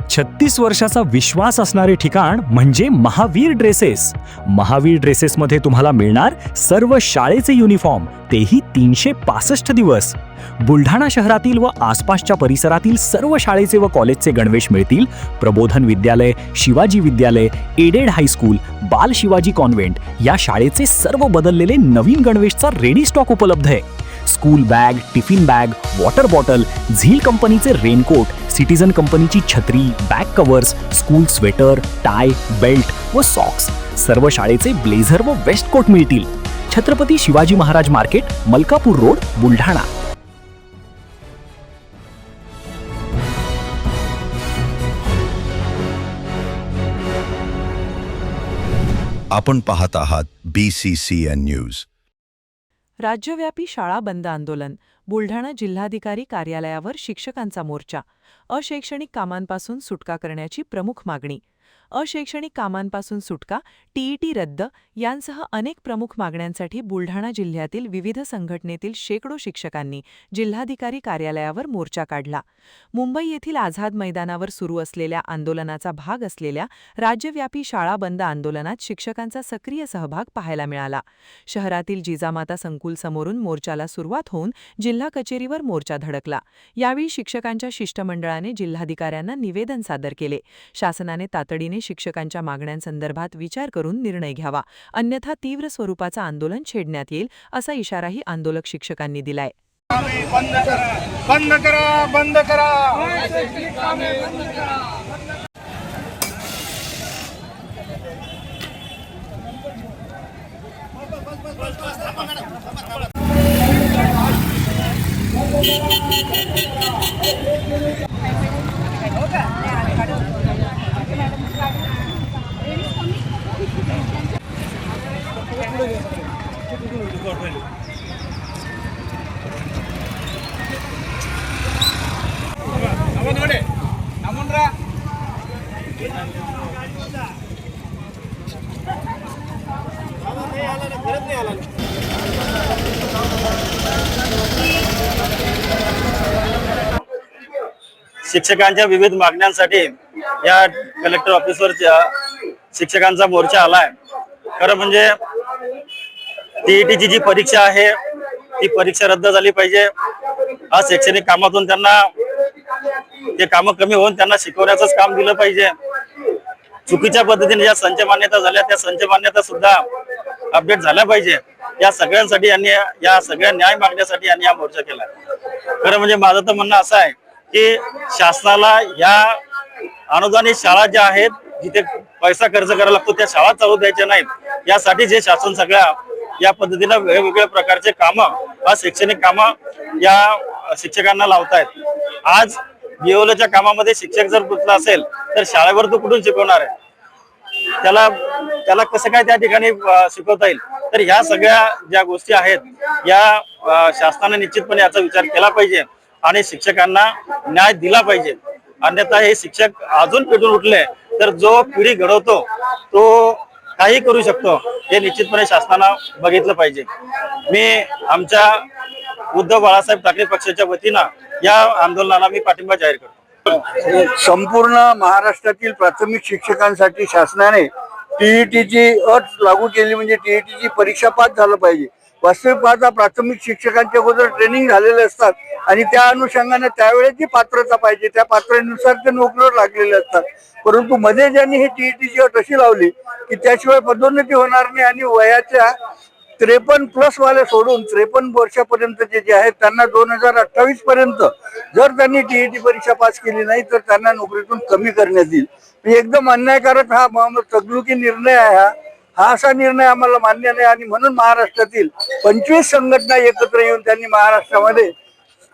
36 वर्षाचा विश्वास असणारे ठिकाण म्हणजे महावीर ड्रेसेस. महावीर ड्रेसेसमध्ये तुम्हाला मिळणार सर्व शाळेचे युनिफॉर्म, तेही 365 दिवस. बुलढाणा शहरातील व आसपासच्या परिसरातील सर्व शाळेचे व कॉलेजचे गणवेश मिळतील. प्रबोधन विद्यालय, शिवाजी विद्यालय, एडेड हायस्कूल, बाल शिवाजी कॉन्व्हेंट या शाळेचे सर्व बदललेले नवीन गणवेशचा रेडी स्टॉक उपलब्ध आहे. School bag, tiffin bag, water bottle, झील कंपनीचे रेनकोट, सिटीजन कंपनीची छत्री, back covers, school sweater, tie, belt व सॉक्स, सर्व शाळेचे ब्लेझर व वेस्ट कोट मिळतील. Chhatrapati Shivaji Maharaj market, Malkapur road, Buldhana. आपण पाहत आहात BCCN न्यूज. राज्यव्यापी शाळा बंद आंदोलन. बुलढाणा जिल्हाधिकारी कार्यालयावर शिक्षकांचा मोर्चा. अशैक्षणिक कामांपासून सुटका करण्याची प्रमुख मागणी. अशैक्षणिक कामांपासून सुटका, टीईटी रद्द यांसह अनेक प्रमुख मागण्यांसाठी बुलढाणा जिल्ह्यातील विविध संघटनेतील शेकडो शिक्षकांनी जिल्हाधिकारी कार्यालयावर मोर्चा काढला. मुंबई येथील आझाद मैदानावर सुरू असलेल्या आंदोलनाचा भाग असलेल्या राज्यव्यापी शाळा बंद आंदोलनात शिक्षकांचा सक्रिय सहभाग पाहायला मिळाला. शहरातील जिजामाता संकुल समोरून मोर्चाला सुरुवात होऊन जिल्हा कचेरीवर मोर्चा धडकला. यावेळी शिक्षकांच्या शिष्टमंडळाने जिल्हाधिकाऱ्यांना निवेदन सादर केले. शासनाने तातडीने शिक्षकांच्या मागण्यांसंदर्भात विचार करून निर्णय घ्यावा, अन्यथा तीव्र स्वरूपाचा आंदोलन छेडण्यात येईल, असा इशाराही आंदोलक शिक्षकांनी दिलाय. बंद करा, बंद करा. शिक्षकांच्या विविध मागण्यांसाठी या कलेक्टर ऑफिसवर शिक्षकांचा मोर्चा आलाय. खरं म्हणजे टीईटीची जी परीक्षा आहे ती परीक्षा रद्द झाली पाहिजे. हा शैक्षणिक कामातून त्यांना ते कामं कमी होऊन त्यांना शिकवण्याचंच काम दिलं पाहिजे. चुकीच्या पद्धतीने ज्या संच मान्यता झाल्या त्या संच मान्यता सुद्धा अपडेट झाल्या पाहिजे. या सगळ्यांसाठी यांनी, या सगळ्या न्याय मागण्यासाठी यांनी हा मोर्चा केला. खरं म्हणजे माझं तर म्हणणं असं आहे की शासनाला या अनुदानित शाळा ज्या आहेत जिथे पैसा खर्च करायला लागतो त्या शाळा चालू द्यायच्या नाहीत. यासाठी जे शासन सगळ्या या पद्धतीनं वेगवेगळ्या प्रकारचे कामं, शैक्षणिक कामं या शिक्षकांना लावतायत. आज बीओलच्या कामामध्ये शिक्षक जर गुंतला असेल तर शाळेवर तो कुठून शिकवणार आहे? त्याला कसं काय त्या ठिकाणी शिकवता येईल? तर ह्या सगळ्या ज्या गोष्टी आहेत या शासनाने निश्चितपणे याचा विचार केला पाहिजे आणि शिक्षकांना न्याय दिला पाहिजे. अन्यथा हे शिक्षक अजून पेटून उठले तर जो पिढी घडवतो तो काही करू शकतो, हे निश्चितपणे शासनानं बघितलं पाहिजे. मी आमच्या उद्धव बाळासाहेब ठाकरे पक्षाच्या वतीनं या आंदोलनाला मी पाठिंबा जाहीर करतो. संपूर्ण महाराष्ट्रातील प्राथमिक शिक्षकांसाठी शासनाने टीईटीची अट लागू केली, म्हणजे टीईटीची परीक्षा पास झालं पाहिजे. वास्तविक पाहता प्राथमिक शिक्षकांच्या अगोदर ट्रेनिंग झालेले असतात आणि त्या अनुषंगाने त्यावेळेस जी पात्रता पाहिजे त्या पात्रतेनुसार ते नोकरीवर लागलेले असतात. परंतु मध्ये ज्यांनी ही टीईटीची अट अशी लावली की त्याशिवाय पदोन्नती होणार नाही आणि वयाच्या 53+ वाले सोडून 53 वर्षापर्यंतचे जे आहेत त्यांना 2028 पर्यंत जर त्यांनी टीईटी परीक्षा पास केली नाही तर त्यांना नोकरीतून कमी करण्यात येईल. एकदम अन्यायकारक हा तगलुकी निर्णय आहे. हा असा निर्णय आम्हाला मान्य नाही आणि म्हणून महाराष्ट्रातील 25 संघटना एकत्र येऊन त्यांनी महाराष्ट्रामध्ये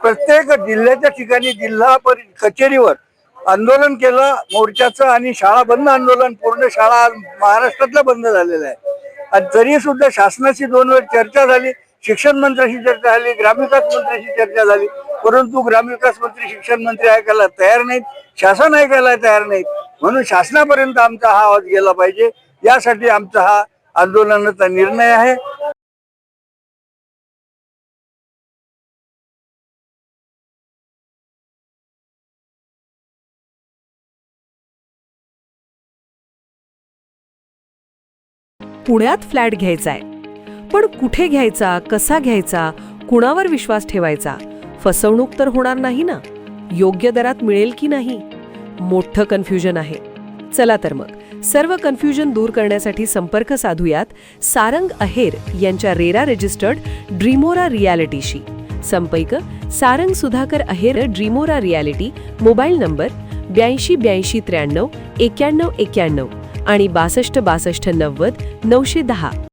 प्रत्येक जिल्ह्याच्या ठिकाणी जिल्हा कचेरीवर आंदोलन केलं मोर्चाचं आणि शाळा बंद आंदोलन. पूर्ण शाळा महाराष्ट्रातल्या बंद झालेल्या आहे. आणि तरी सुद्धा शासनाशी 2 वेळ चर्चा झाली, शिक्षण मंत्र्याशी चर्चा झाली, ग्रामविकास मंत्र्याशी चर्चा झाली, परंतु ग्रामविकास मंत्री, शिक्षण मंत्री ऐकायला तयार नाहीत, शासन ऐकायला तयार नाहीत. म्हणून शासनापर्यंत आमचा हा आवाज गेला पाहिजे, यासाठी आमचा हा आंदोलनाचा निर्णय आहे. पुण्यात फ्लॅट घ्यायचा आहे. पण कुठे घ्यायचा, कसा घ्यायचा, कुणावर विश्वास ठेवायचा? फसवणूक तर होणार नाही ना? योग्य दरात मिळेल की नाही? मोठं कन्फ्युजन आहे. चला तर मग सर्व कन्फ्युजन दूर करण्यासाठी संपर्क साधूयात सारंग अहेर यांच्या रेरा रजिस्टर्ड ड्रीमोरा रियालिटीशी. संपर्क सारंग सुधाकर अहेर, ड्रीमोरा रियालिटी. मोबाईल नंबर 82 83 93 91 आणि 62 62 90 910.